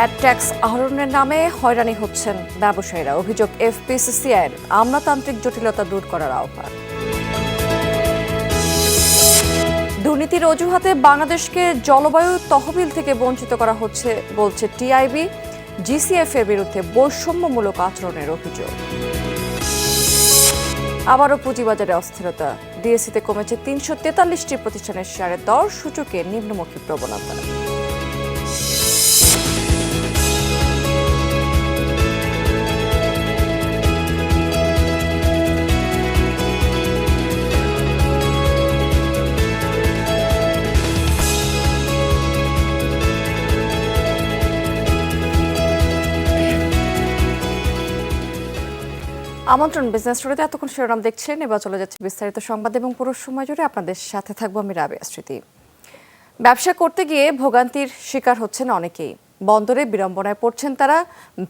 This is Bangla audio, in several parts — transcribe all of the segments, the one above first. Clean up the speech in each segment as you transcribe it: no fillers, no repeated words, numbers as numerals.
ভ্যাট ট্যাক্স আহরণের নামে হয়রানি হচ্ছেন ব্যবসায়ীরা। অভিযোগ এফপিসিসিআইয়ের আমলাতান্ত্রিক জটিলতা দূর করার আহ্বান। দুর্নীতির অজুহাতে বাংলাদেশকে জলবায়ু তহবিল থেকে বঞ্চিত করা হচ্ছে বলছে টিআইবি। জিসিএফ এর বিরুদ্ধে বৈষম্যমূলক আচরণের অভিযোগ। আবারও পুঁজিবাজারে অস্থিরতা। ডিএসসিতে কমেছে ৩৪৩টি প্রতিষ্ঠানের শেয়ারের দর, সূচকে নিম্নমুখী প্রবণতা। আমন্ত্রণ বিজনেস স্টোরিতে এতক্ষণ শিরোনাম দেখছিলেন, এবার চলে যাচ্ছে বিস্তারিত সংবাদ এবং পুরো সময় জুড়ে আপনাদের সাথে থাকবো আমি রাবেয়া স্মৃতি। ব্যবসা করতে গিয়ে ভোগান্তির শিকার হচ্ছেন অনেকেই। বন্দরে বিড়ম্বনায় পড়ছেন তারা।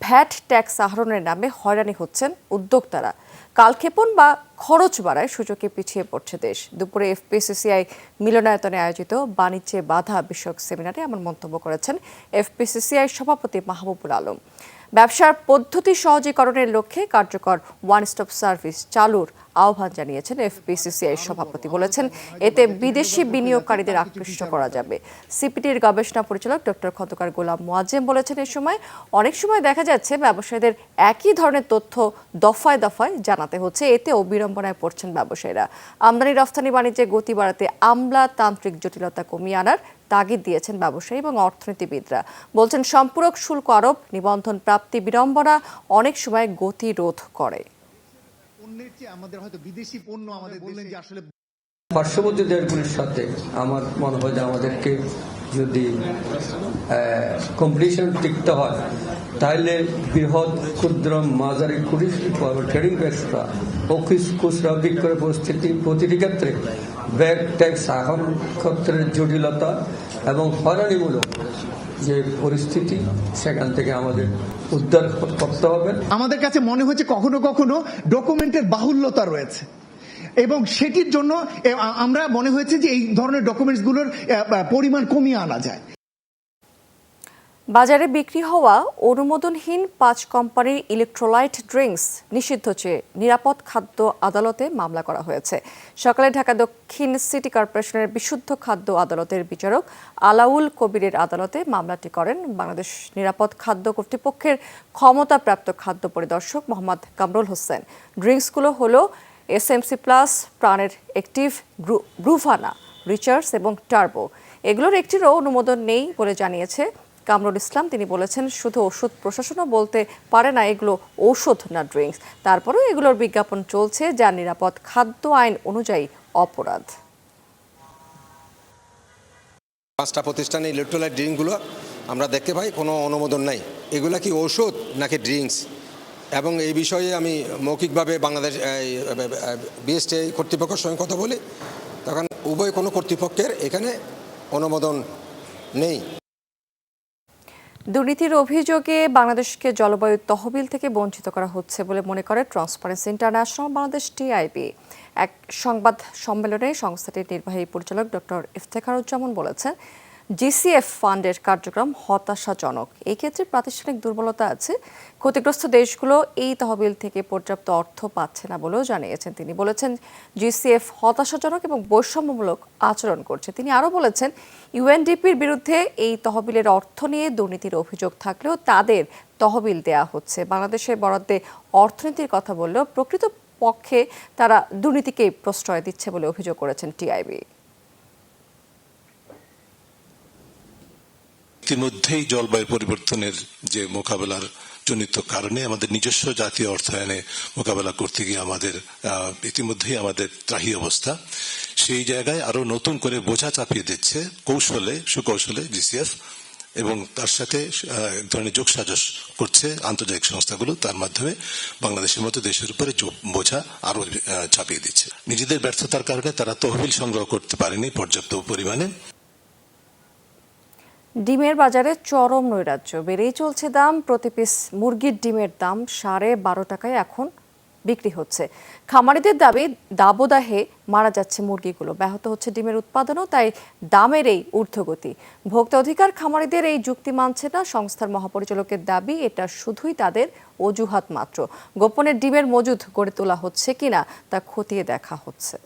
ভ্যাট ট্যাক্স আহরণের নামে হয়রানি হচ্ছেন উদ্যোক্তারা। কালক্ষেপণ বা খরচ বাড়ায় সূচকে পিছিয়ে পড়ছে দেশ। দুপুরে এফপিসিসিআই মিলনায়তনে আয়োজিত বাণিজ্যে বাধা বিষয়ক সেমিনারে এমন মন্তব্য করেছেন এফপিসিসিআই সভাপতি মাহবুবুল আলম। ব্যবসার পদ্ধতি সহজীকরণের লক্ষ্যে কার্যকর ওয়ান স্টপ সার্ভিস চালুর আহ্বান জানিয়েছেন এফপিসিসিআই সভাপতি। বলেছেন, এতে বিদেশি বিনিয়োগকারীদের আকৃষ্ট করা যাবে। সিপিটির গবেষণা পরিচালক ডক্টর খন্দকার গোলাম মোয়াজ্জেম বলেছেন, এই সময় অনেক সময় দেখা যাচ্ছে ব্যবসায়ীদের একই ধরনের তথ্য দফায় দফায় জানাতে হচ্ছে, এতেও বিড়ম্বনায় পড়ছেন ব্যবসায়ীরা। আমদানি রফতানি বাণিজ্যে গতি বাড়াতে আমলাতান্ত্রিক জটিলতা কমিয়ে আনার তাগিদ দিয়েছেন ব্যবসায়ী এবং অর্থনীতিবিদরা। বলছেন, সম্পূরক শুল্ক আরোপ, নিবন্ধন প্রাপ্তি বিড়ম্বনা অনেক সময় গতিরোধ করে। পার্শ্ববর্তী দেশগুলির সাথে আমার মনে হয় যে আমাদেরকে যদি কম্পিটিশন টিকতে হয় তাহলে বৃহৎ ক্ষুদ্র মাঝারি ট্রেডিং ব্যবসা ও খুচরা বিক্রয় পরিস্থিতি প্রতিটি ক্ষেত্রে ভ্যাট ট্যাক্স আহরণ ক্ষেত্রের জটিলতা এবং হয়রানিমূলক যে পরিস্থিতি সেখান থেকে আমাদের উদ্ধার করতে হবে। আমাদের কাছে মনে হচ্ছে কখনো কখনো ডকুমেন্টের বাহুল্যতা রয়েছে এবং সেটির জন্য আমরা মনে হয়েছে যে এই ধরনের ডকুমেন্টসগুলোর পরিমাণ কমিয়ে আনা যায়। বাজারে বিক্রি হওয়া অনুমোদনহীন ৫ কোম্পানির ইলেকট্রোলাইট ড্রিঙ্কস নিষিদ্ধ চেয়ে নিরাপদ খাদ্য আদালতে মামলা করা হয়েছে। সকালে ঢাকা দক্ষিণ সিটি কর্পোরেশনের বিশুদ্ধ খাদ্য আদালতের বিচারক আলাউল কবিরের আদালতে মামলাটি করেন বাংলাদেশ নিরাপদ খাদ্য কর্তৃপক্ষের ক্ষমতাপ্রাপ্ত খাদ্য পরিদর্শক মোহাম্মদ কামরুল হোসেন। ড্রিঙ্কসগুলো হলো এসএমসি প্লাস, প্রাণের অ্যাক্টিভ, ব্রুভানা, রিচার্স এবং টার্বো। এগুলোর একটিরও অনুমোদন নেই বলে জানিয়েছে কামরুল ইসলাম। তিনি বলেছেন, শুধু ওষুধ প্রশাসনও বলতে পারে না এগুলো ঔষধ না ড্রিঙ্কস। তারপরেও এগুলোর বিজ্ঞাপন চলছে, যা নিরাপদ খাদ্য আইন অনুযায়ী অপরাধ। 5টা প্রতিষ্ঠানে ইলেকট্রোলাইট ড্রিঙ্কগুলো আমরা দেখতে পাই কোনো অনুমোদন নাই। এগুলা কি ঔষধ নাকি ড্রিঙ্কস? এবং এই বিষয়ে আমি মৌখিকভাবে বাংলাদেশ বিএসটিআই কর্তৃপক্ষের সঙ্গে কথা বলি, তখন উভয় কোনো কর্তৃপক্ষের এখানে অনুমোদন নেই। দুর্নীতির অভিযোগে বাংলাদেশকে জলবায়ু তহবিল থেকে বঞ্চিত করা হচ্ছে বলে মনে করে ট্রান্সপারেন্সি ইন্টারন্যাশনাল বাংলাদেশ টিআইবি। এক সংবাদ সম্মেলনে সংস্থাটির নির্বাহী পরিচালক ডক্টর ইফতেখারুজ্জামান বলেছেন, জিসিএফ ফান্ডের কার্যক্রম হতাশাজনক। এই ক্ষেত্রে প্রাতিষ্ঠানিক দুর্বলতা আছে। ক্ষতিগ্রস্ত দেশগুলো এই তহবিল থেকে পর্যাপ্ত অর্থ পাচ্ছে না বলেও জানিয়েছেন তিনি। বলেছেন, জিসিএফ হতাশাজনক এবং বৈষম্যমূলক আচরণ করছে। তিনি আরও বলেছেন, ইউএনডিপির বিরুদ্ধে এই তহবিলের অর্থ নিয়ে দুর্নীতির অভিযোগ থাকলেও তাদের তহবিল দেয়া হচ্ছে। বাংলাদেশের বরাদ্দে অর্থনীতির কথা বললেও প্রকৃতপক্ষে তারা দুর্নীতিকেই প্রশ্রয় দিচ্ছে বলে অভিযোগ করেছেন টিআইবি। ইতিমধ্যেই জলবায়ু পরিবর্তনের যে মোকাবেলার জনিত কারণে আমাদের নিজস্ব জাতীয় অর্থায়নে মোকাবেলা করতে গিয়ে আমাদের ইতিমধ্যেই আমাদের ত্রাহি অবস্থা। সেই জায়গায় আরো নতুন করে বোঝা চাপিয়ে দিচ্ছে সুকৌশলে জিসিএফ, এবং তার সাথে এক ধরনের যোগসাজশ করছে আন্তর্জাতিক সংস্থাগুলো। তার মাধ্যমে বাংলাদেশের মতো দেশের উপরে বোঝা আরো চাপিয়ে দিচ্ছে। নিজেদের ব্যর্থতার কারণে তারা তহবিল সংগ্রহ করতে পারেনি পর্যাপ্ত পরিমাণে। ডিমের বাজারে চরম নৈরাজ্য। বেড়েই চলছে দাম। প্রতি পিস মুরগির ডিমের দাম 12.5 টাকায় এখন বিক্রি হচ্ছে। খামারিদের দাবি দাবদাহে মারা যাচ্ছে মুরগিগুলো, ব্যাহত হচ্ছে ডিমের উৎপাদনও, তাই দামের এই ঊর্ধ্বগতি। ভোক্তা অধিকার খামারিদের এই যুক্তি মানছে না সংস্থার মহাপরিচালকের দাবি এটা শুধুই তাদের অজুহাত মাত্র। গোপনে ডিমের মজুদ গড়ে তোলা হচ্ছে কিনা তা খতিয়ে দেখা হচ্ছে।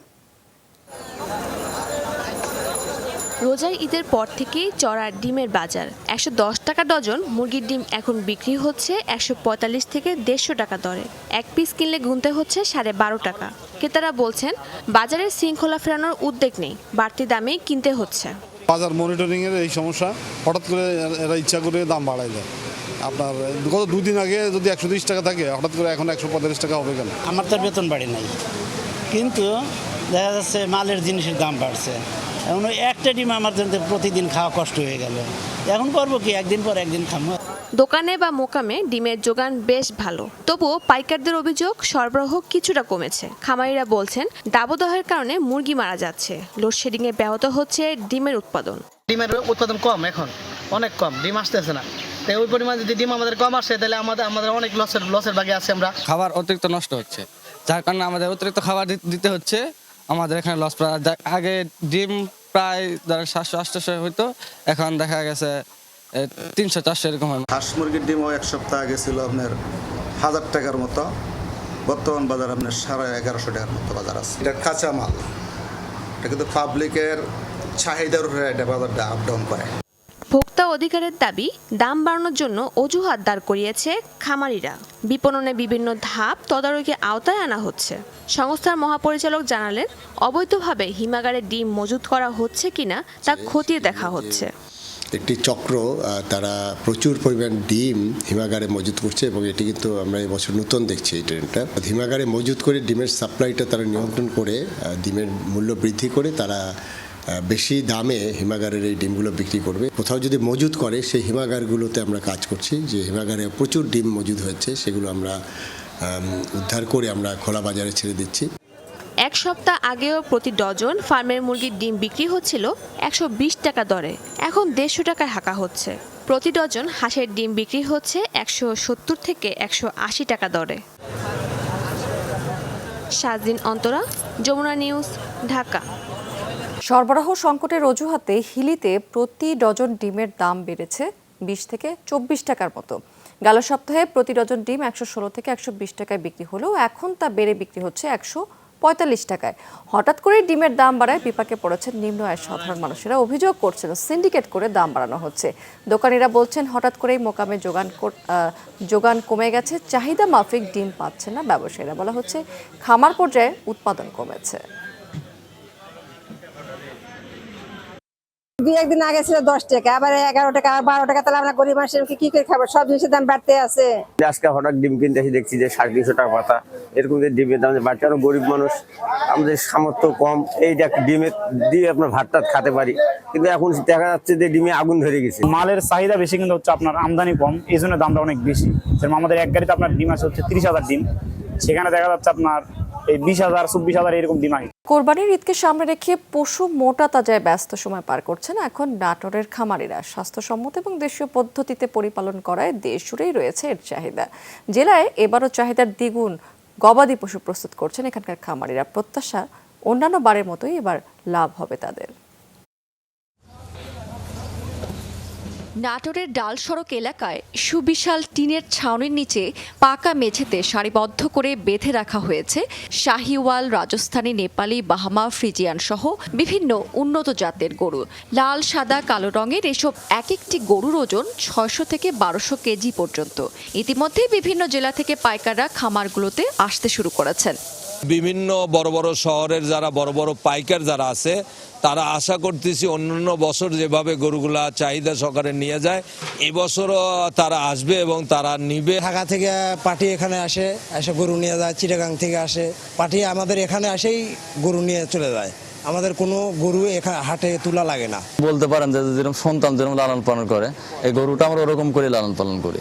রোজার ঈদের পর থেকেই চড়া ডিমের বাজার। 110 টাকা ডজন মুরগির ডিম এখন বিক্রি হচ্ছে 145 থেকে 150 টাকা দরে। এক পিস কিনলে গুনতে হচ্ছে 12.5 টাকা। ক্রেতারা বলছেন বাজারে শৃঙ্খলা ফেরানোর উদ্যোগ নেই, বাড়তি দামেই কিনতে হচ্ছে। বাজার মনিটরিং এর এই সমস্যা, হঠাৎ করে এরা ইচ্ছা করে দাম বাড়ায় দেয়। আপনার গত 2 দিন আগে যদি 130 টাকা থাকে, হঠাৎ করে এখন 145 টাকা হবে কেন? আমার তো বেতন বাড়ি নাই, কিন্তু দেখা যাচ্ছে মালের জিনিসের দাম বাড়ছে। এখন ওই একটা ডিম আমার জন্য প্রতিদিন খাওয়া কষ্ট হয়ে গেল। এখন করবো কি, একদিন পর একদিন খাবো। দোকানে বা মোকামে ডিমের যোগান বেশ ভালো, তবুও পাইকারদের অভিযোগ সরবরাহ কিছুটা কমেছে। খামারিরা বলছেন দাবদাহের কারণে মুরগি মারা যাচ্ছে, লোডশেডিংয়ে ব্যাহত হচ্ছে ডিমের উৎপাদন। ডিমের উৎপাদন কম, এখন অনেক কম, ডিম আসতেছে না। তাই ওই পরিমাণ যদি ডিম আমাদের কম আসে তাহলে আমাদের অনেক লসের ভাগে আছে। আমরা খাবার অতিরিক্ত নষ্ট হচ্ছে, যার কারণে আমাদের অতিরিক্ত খাবার দিতে হচ্ছে। আমাদের এখানে লস প্রায়, আগে ডিম প্রায় 700-800 হইতো, এখন দেখা গেছে 300-400 এরকম হয়। হাঁস মুরগির ডিমও এক সপ্তাহ আগে ছিল আপনার 1000 টাকার মতো, বর্তমান বাজার আপনার 1150 টাকার মতো বাজার আছে। এটা কাঁচা মাল, এটা কিন্তু পাবলিকের চাহিদার উপরে এটা বাজারটা আপ ডাউন করে। ভোক্তা অধিকারের দাবি দাম বাড়ানোর জন্য অজুহাত দাঁড় করিয়েছে খামারিরা। বিপণনে বিভিন্ন ধাপ তদারকির আওতায় আনা হচ্ছে। সংস্থার মহাপরিচালক জানালেন অবৈধভাবে হিমাগারে ডিম মজুত করা হচ্ছে কিনা তা খতিয়ে দেখা হচ্ছে। একটি চক্র, তারা প্রচুর পরিমাণ ডিম হিমাগারে মজুত করছে এবং এটি কিন্তু আমরা এবছর নতুন দেখছি এই ট্রেন্ডটা। হিমাগারে মজুত করে ডিমের সাপ্লাইটা তারা নিয়ন্ত্রণ করে ডিমের মূল্য বৃদ্ধি করে তারা বেশি দামে হিমাগারের এই ডিমগুলো বিক্রি করবে। কোথাও যদি মজুত করে সেই হিমাগারগুলোতে আমরা কাজ করছি, যে হিমাগারে প্রচুর ডিম মজুদ হয়েছে সেগুলো আমরা উদ্ধার করে আমরা খোলা বাজারে ছেড়ে দিচ্ছি। এক সপ্তাহ আগেও প্রতি ডজন ফার্মের মুরগির ডিম বিক্রি হচ্ছিল 120 টাকা দরে, এখন 150 টাকায় হাঁকা হচ্ছে। প্রতি ডজন হাঁসের ডিম বিক্রি হচ্ছে 170 থেকে 180 টাকা দরে। শাহজিন অন্তরা, যমুনা নিউজ, ঢাকা। সরবরাহ সংকটের অজুহাতে হিলিতে প্রতি ডজন ডিমের দাম বেড়েছে 20 থেকে 24 টাকার মতো। গেল সপ্তাহে প্রতি ডজন ডিম 116 থেকে 120 টাকায় বিক্রি হলেও এখন তা বেড়ে বিক্রি হচ্ছে 145 টাকায়। হঠাৎ করে ডিমের দাম বাড়ায় বিপাকে পড়েছেন নিম্ন আয়ের সাধারণ মানুষেরা। অভিযোগ করছেন সিন্ডিকেট করে দাম বাড়ানো হচ্ছে। দোকানিরা বলছেন হঠাৎ করেই মোকামে যোগান কমে গেছে, চাহিদা মাফিক ডিম পাচ্ছে না ব্যবসায়ীরা। বলা হচ্ছে খামার পর্যায়ে উৎপাদন কমেছে। 2-1 দিন আগে ছিল 10 টাকা, আবার 11 টাকা, 12 টাকা। তাহলে আমরা গরিব মানুষ কি করে খাবো? সব জিনিসের দাম বাড়তে আছে। আজকে হঠাৎ ডিম কিনতে এসে দেখছি যে 350 টাকা পাতা, এরকম যে ডিমের দাম বাড়ছে। আরো গরিব মানুষ, আমাদের সামর্থ্য কম, এই ডিমের দিয়ে আপনার ভাতটা খেতে পারি, কিন্তু এখন দেখা যাচ্ছে যে ডিমে আগুন ধরে গেছে। মালের চাহিদা বেশি কিন্তু হচ্ছে আপনার আমদানি কম, এই জন্য দামটা অনেক বেশি। যেমন আমাদের এক গাড়িতে আপনার ডিম আছে হচ্ছে 30,000 ডিম, সেখানে দেখা যাচ্ছে আপনার এই 20,000 24,000 এরকম ডিম হয়। কোরবানির ঈদকে সামনে রেখে পশু মোটা তাজায় ব্যস্ত সময় পার করছেন এখন নাটোরের খামারিরা। স্বাস্থ্যসম্মত এবং দেশীয় পদ্ধতিতে পরিপালন করায় দেশ জুড়েই রয়েছে এর চাহিদা। জেলায় এবারও চাহিদার দ্বিগুণ গবাদি পশু প্রস্তুত করছেন এখানকার খামারিরা। প্রত্যাশা অন্যান্য বারের মতোই এবার লাভ হবে তাদের। নাটোরের ডাল সড়ক এলাকায় সুবিশাল টিনের ছাউনির নিচে পাকা মেঝেতে সারিবদ্ধ করে বেঁধে রাখা হয়েছে শাহিওয়াল, রাজস্থানী, নেপালি, বাহামা, ফ্রিজিয়ান সহ বিভিন্ন উন্নত জাতের গরু। লাল, সাদা, কালো রঙের এসব এক একটি গরুর ওজন 600 থেকে 1200 কেজি পর্যন্ত। ইতিমধ্যে বিভিন্ন জেলা থেকে পাইকাররা খামারগুলোতে আসতে শুরু করেছেন। বিভিন্ন বড় বড় শহরের যারা বড় বড় পাইকার যারা আছে, তারা আশা করতেছি অন্যান্য বছর যেভাবে গরুগুলা চাহিদা সহকারে নিয়ে যায়, এবছরও তারা আসবে এবং তারা নিবে। ঢাকা থেকে পার্টি এখানে এসে গরু নিয়ে যায়, চিটাগাং থেকে আসে পার্টি, আমাদের এখানে আসেই গরু নিয়ে চলে যায়। আমাদের কোনো গরু এখানে হাটে তোলা লাগে না। বলতে পারেন যে যেরকম সন্তান যেরকম লালন পালন করে, এই গরুটা আমরা ওরকম করে লালন পালন করি।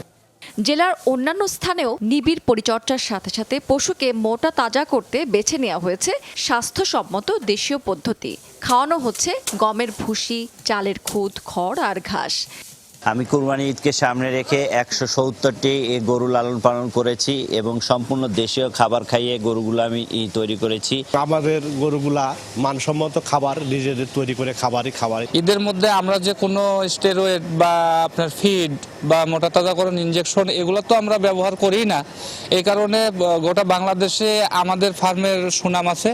জেলার অন্যান্য স্থানেও নিবিড় পরিচর্যার সাথে সাথে পশুকে মোটা তাজা করতে বেছে নেওয়া হয়েছে স্বাস্থ্যসম্মত দেশীয় পদ্ধতি। খাওয়ানো হচ্ছে গমের ভুসি, চালের খুদ, খড় আর ঘাস। আমি কুরবানি ঈদকে সামনে রেখে 170টি গরু লালন পালন করেছি এবং সম্পূর্ণ দেশীয় খাবার খাইয়ে গরুগুলো আমি তৈরি করেছি। আমাদের গরুগুলা মানসম্মত খাবার নিজেদের তৈরি করে খাবারই ঈদের মধ্যে আমরা যে কোনো স্টেরয়েড বা আপনার ফিড বা মোটা তাজাকরণ ইনজেকশন এগুলো তো আমরা ব্যবহার করি না। এই কারণে গোটা বাংলাদেশে আমাদের ফার্মের সুনাম আছে।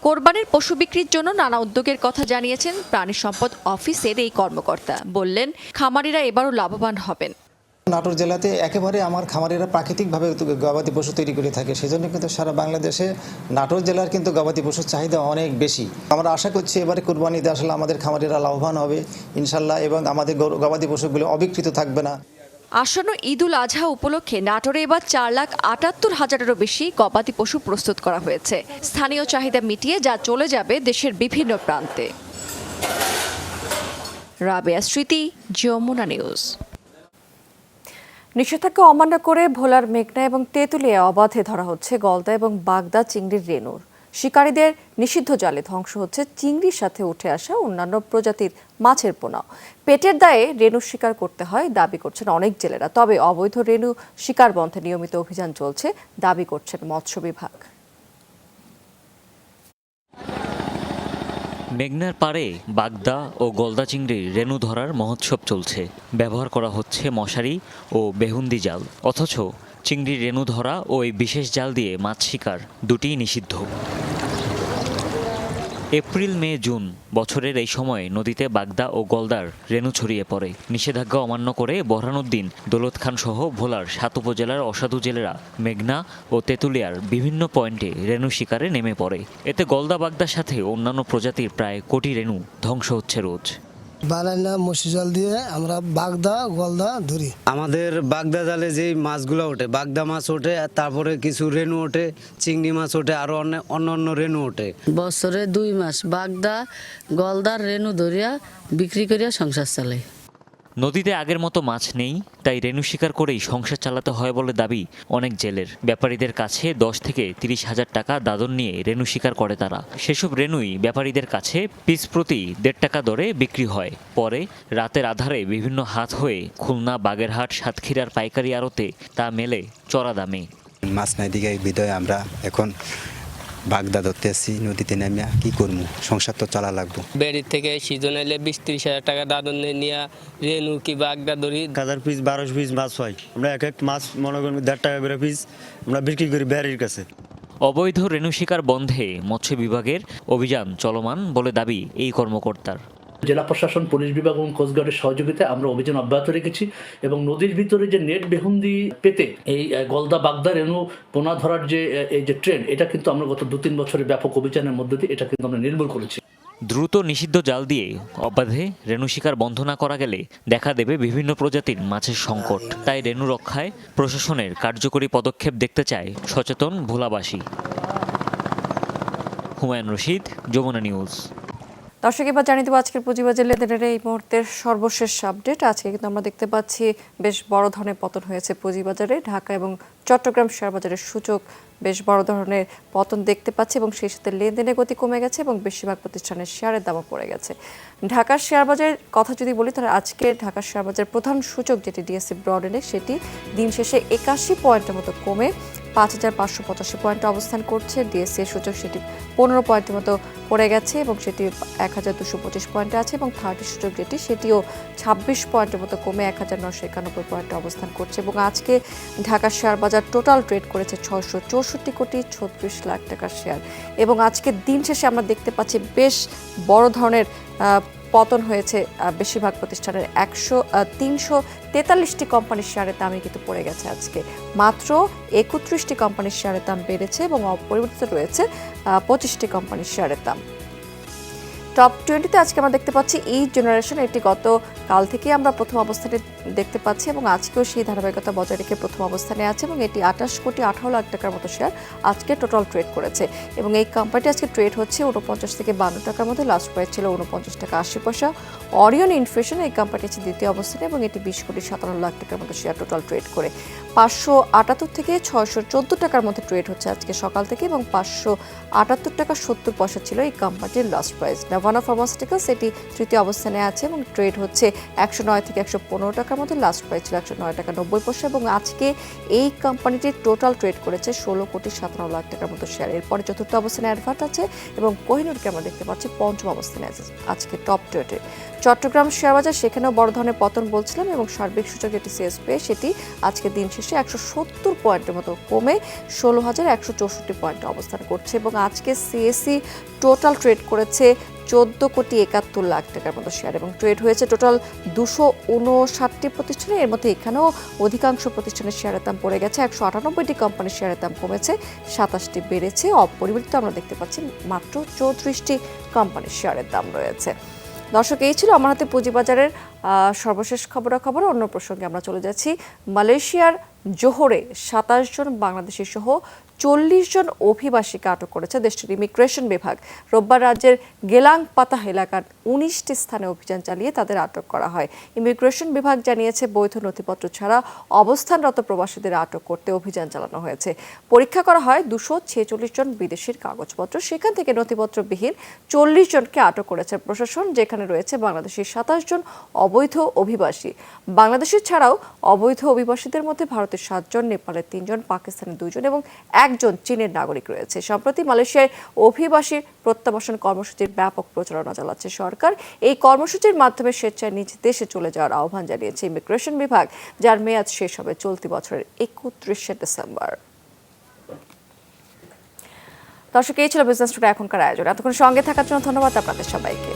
কোরবানির পশু বিক্রির জন্য নানা উদ্যোগের কথা জানিয়েছেন প্রাণী সম্পদ অফিসের এই কর্মকর্তা। বললেন, খামারিরা এবারও লাভবান হবেন। নাটোর জেলাতে একেবারে আমার খামারিরা প্রাকৃতিকভাবে গবাদি পশু তৈরি করে থাকে, সেজন্য কিন্তু সারা বাংলাদেশে নাটোর জেলার কিন্তু গবাদি পশুর চাহিদা অনেক বেশি। আমরা আশা করছি এবারে কুরবানিতে আসলে আমাদের খামারিরা লাভবান হবে ইনশাল্লাহ, এবং আমাদের গবাদি পশুগুলো অবিকৃত থাকবে না। আসন্ন ঈদুল আজহা উপলক্ষে নাটোরে এবার 4,78,000-এরও বেশি গবাদি পশু প্রস্তুত করা হয়েছে, স্থানীয় চাহিদা মিটিয়ে যা চলে যাবে দেশের বিভিন্ন প্রান্তে। রাবেয়া স্মৃতি, যমুনা নিউজ। নিষেধাজ্ঞা অমান্য করে ভোলার মেঘনা এবং তেঁতুলিয়া অবাধে ধরা হচ্ছে গলদা এবং বাগদা চিংড়ির রেণুর। শিকারীদের নিষিদ্ধ জালে ধ্বংস হচ্ছে চিংড়ির সাথে উঠে আসা অন্যান্য প্রজাতির মাছের পোনাও। পেটের দায়ে রেণু শিকার করতে হয় দাবি করছেন অনেক জেলেরা। তবে অবৈধ রেণু শিকার বন্ধে নিয়মিত অভিযান চলছে দাবি করছেন মৎস্য বিভাগ। মেঘনার পাড়ে বাগদা ও গলদা চিংড়ির রেণু ধরার মহোৎসব চলছে। ব্যবহার করা হচ্ছে মশারি ও বেহুন্দি জাল, অথচ চিংড়ির রেণু ধরা ও এই বিশেষ জাল দিয়ে মাছ শিকার দুটিই নিষিদ্ধ। এপ্রিল, মে, জুন বছরের এই সময়ে নদীতে বাগদা ও গলদার রেণু ছড়িয়ে পড়ে। নিষেধাজ্ঞা অমান্য করে বরহানুদ্দিন, দৌলত খান সহ ভোলার 7 উপজেলার অসাধু জেলেরা মেঘনা ও তেঁতুলিয়ার বিভিন্ন পয়েন্টে রেণু শিকারে নেমে পড়ে। এতে গলদা বাগদার সাথে অন্যান্য প্রজাতির প্রায় কোটি রেণু ধ্বংস হচ্ছে রোজ। বানাইনা মসি জাল দিয়ে আমরা বাগদা গলদা ধরি। আমাদের বাগদা জালে যেই মাছগুলো ওঠে, বাগদা মাছ ওঠে, তারপরে কিছু রেণু ওঠে, চিংড়ি মাছ ওঠে, আরো অন্য রেণু ওঠে। বছরে 2 মাস বাগদা গলদার রেণু ধরিয়া বিক্রি করিয়া সংসার চালাই। নদীতে আগের মতো মাছ নেই, তাই রেণু শিকার করেই সংসার চালাতে হয় বলে দাবি অনেক জেলের। ব্যাপারীদের কাছে 10 থেকে 30,000 টাকা দাদন নিয়ে রেণু শিকার করে তারা। সেসব রেণুই ব্যাপারীদের কাছে পিস প্রতি 1.5 টাকা দরে বিক্রি হয়। পরে রাতের আধারে বিভিন্ন হাত হয়ে খুলনা, বাগেরহাট, সাতক্ষীরার পাইকারি আড়তে তা মেলে চড়া দামে। মাছ নাই দিকে বিদয় আমরা এখন বাগদা ধরতে আসছি, নদীতে নেমে কি করবো, সংসার তো চালা লাগবো। বেড়ির থেকে সিজন এলে 20-30 হাজার টাকা দাদন নিয়ে রেণু কি বাগদা ধরি। 1000 পিস 1200 পিস মাছ হয়, আমরা এক মাছ মনে করি 1.5 টাকা করে পিস আমরা বিক্রি করি বেড়ির কাছে। অবৈধ রেণু শিকার বন্ধে মৎস্য বিভাগের অভিযান চলমান বলে দাবি এই কর্মকর্তার। জেলা প্রশাসন, পুলিশ বিভাগ এবং কোস্টগার্ডের সহযোগিতায় আমরা অভিযান অব্যাহত রেখেছি এবং নদীর ভিতরে যে নেট বেহুন্দি পেতে এই গলদা বাগদা রেণু পোনা ধরার যে এই যে ট্রেন্ড, এটা কিন্তু আমরা গত 2-3 বছরের ব্যাপক অভিযানের মধ্যে দিয়ে এটা কিন্তু আমরা নির্মূল করেছি। দ্রুত নিষিদ্ধ জাল দিয়ে অবাধে রেণু শিকার বন্ধ না করা গেলে দেখা দেবে বিভিন্ন প্রজাতির মাছের সংকট। তাই রেণু রক্ষায় প্রশাসনের কার্যকরী পদক্ষেপ দেখতে চায় সচেতন ভোলাবাসী। হুমায়ুন রশিদ, যমুনা নিউজ। দর্শক, এবার জানিয়ে দেবো আজকের পুঁজিবাজার লেনদেনের এই মুহূর্তের সর্বশেষ আপডেট। আজকে কিন্তু আমরা দেখতে পাচ্ছি বেশ বড় ধরনের পতন হয়েছে পুঁজিবাজারে। ঢাকা এবং চট্টগ্রাম শেয়ার বাজারের সূচক বেশ বড় ধরনের পতন দেখতে পাচ্ছি এবং সেই সাথে লেনদেনের গতি কমে গেছে এবং বেশিরভাগ প্রতিষ্ঠানের শেয়ারের দামও পড়ে গেছে। ঢাকার শেয়ার বাজারের কথা যদি বলি, তাহলে আজকে ঢাকার শেয়ার বাজারের প্রধান সূচক যেটি ডিএসসি ব্রড ইন্ডেক্স, সেটি দিন শেষে 81 পয়েন্টের মতো কমে 5585 পয়েন্টে অবস্থান করছে। ডিএসসি এর সূচক সেটি 15 পয়েন্টের মতো পড়ে গেছে এবং সেটি 1225 পয়েন্টে আছে এবং 30 সূচক যেটি সেটিও 26 পয়েন্টের মতো কমে 1991 পয়েন্টে অবস্থান করছে। এবং আজকে ঢাকার শেয়ার বাজার টোটাল ট্রেড করেছে 664,36,00,000 টাকার শেয়ার এবং আজকে দিন শেষে আমরা দেখতে পাচ্ছি বেশ বড় ধরনের পতন হয়েছে বেশিরভাগ প্রতিষ্ঠানের। 343টি কোম্পানির শেয়ারের দামই কিন্তু পড়ে গেছে। আজকে মাত্র 31টি কোম্পানির শেয়ারের দাম বেড়েছে এবং অপরিবর্তিত রয়েছে 25টি কোম্পানির শেয়ারের দাম। টপ 20-তে আজকে আমরা দেখতে পাচ্ছি জেনারেশন, এটি গত কাল থেকে আমরা প্রথম অবস্থানে দেখতে পাচ্ছি এবং আজকেও সেই ধারাবাহিকতা বজায় রেখে প্রথম অবস্থানে আছে এবং এটি 28,18,00,000 টাকার মতো শেয়ার আজকে টোটাল ট্রেড করেছে এবং এই কোম্পানিটি আজকে ট্রেড হচ্ছে 49 থেকে 52 টাকার মধ্যে। লাস্ট প্রাইস ছিল 49 টাকা 80 পয়সা। অরিয়ন ইনফিউশন এই কোম্পানি আছে দ্বিতীয় অবস্থানে এবং এটি 20,57,00,000 টাকার মতো শেয়ার টোটাল ট্রেড করে 578 থেকে 614 টাকার মধ্যে ট্রেড হচ্ছে আজকে সকাল থেকে এবং 578 টাকা 70 পয়সা ছিল এই কোম্পানিটির লাস্ট প্রাইস। নাভানা ফার্মাসিউটিক্যালস এটি তৃতীয় অবস্থানে আছে এবং ট্রেড হচ্ছে 109 থেকে 115 টাকার টাকার মতো, লাস্ট প্রাইস ছিল 109 টাকা 90 পয়সা এবং আজকে এই কোম্পানিটির টোটাল ট্রেড করেছে 16,57 লাখ টাকার মতো শেয়ার। এরপরে চতুর্থ অবস্থানে অ্যাডভার্ট আছে এবং কোহিনুরকে আমরা দেখতে পাচ্ছি পঞ্চম অবস্থানে আছে আজকে টপ ট্রেডে। চট্টগ্রাম শেয়ার বাজার সেখানেও বড় ধরনের পতন বলছিলাম এবং সার্বিক সূচক যেটি সিএসপি সেটি আজকে দিন শেষে 170 পয়েন্টের মতো কমে 16,164 পয়েন্টে অবস্থান করছে এবং আজকে সিএসসি টোটাল ট্রেড করেছে 14,71 লাখ টাকার মতো শেয়ার এবং ট্রেড হয়েছে টোটাল 259টি প্রতিষ্ঠানে। এর মধ্যে এখানেও অধিকাংশ প্রতিষ্ঠানের শেয়ারের দাম পড়ে গেছে, 198টি কোম্পানির শেয়ারের দাম কমেছে, 27টি বেড়েছে। অপরিবর্তিত আমরা দেখতে পাচ্ছি মাত্র 34টি কোম্পানির শেয়ারের দাম রয়েছে। দর্শক, এই ছিল আমার হাতে পুঁজিবাজারের সর্বশেষ খবরাখবর। অন্য প্রসঙ্গে আমরা চলে যাচ্ছি। মালয়েশিয়ার জোহরে 27 জন বাংলাদেশি সহ 40 জন অভিবাসীকে আটক করেছে দেশটির ইমিগ্রেশন বিভাগ। রোববার রাজ্যের গেলাং পাতাহ এলাকার 19টি স্থানে অভিযান চালিয়ে তাদের আটক করা হয়। ইমিগ্রেশন বিভাগ জানিয়েছে বৈধ নথিপত্র ছাড়া অবস্থানরত প্রবাসীদের আটক করতে অভিযান চালানো হয়েছে। পরীক্ষা করা হয় 246 জন বিদেশির কাগজপত্র, সেখান থেকে নথিপত্রবিহীন 40 জনকে আটক করেছে প্রশাসন, যেখানে রয়েছে বাংলাদেশের 27 জন অবৈধ অভিবাসী। বাংলাদেশের ছাড়াও অবৈধ অভিবাসীদের মধ্যে ভারতের 7 জন, নেপালের 3 জন, পাকিস্তানের 2 জন এবং একজন চীনের নাগরিক রয়েছে। সম্প্রতি মালয়েশিয়ায় অভিবাসী প্রত্যাবাসন কর্মসূচির ব্যাপক প্রচারণা চালাচ্ছে সরকার। এই কর্মসূচির মাধ্যমে স্বেচ্ছায় নিজ দেশে চলে যাওয়ার আহ্বান জানিয়েছে ইমিগ্রেশন বিভাগ, যার মেয়াদ শেষ হবে চলতি বছরের 31 ডিসেম্বর। দর্শক, এই ছিল বিজনেস টুডে এখনকার আয়োজন। এতক্ষণ সঙ্গে থাকার জন্য ধন্যবাদ আপনাদের সবাইকে।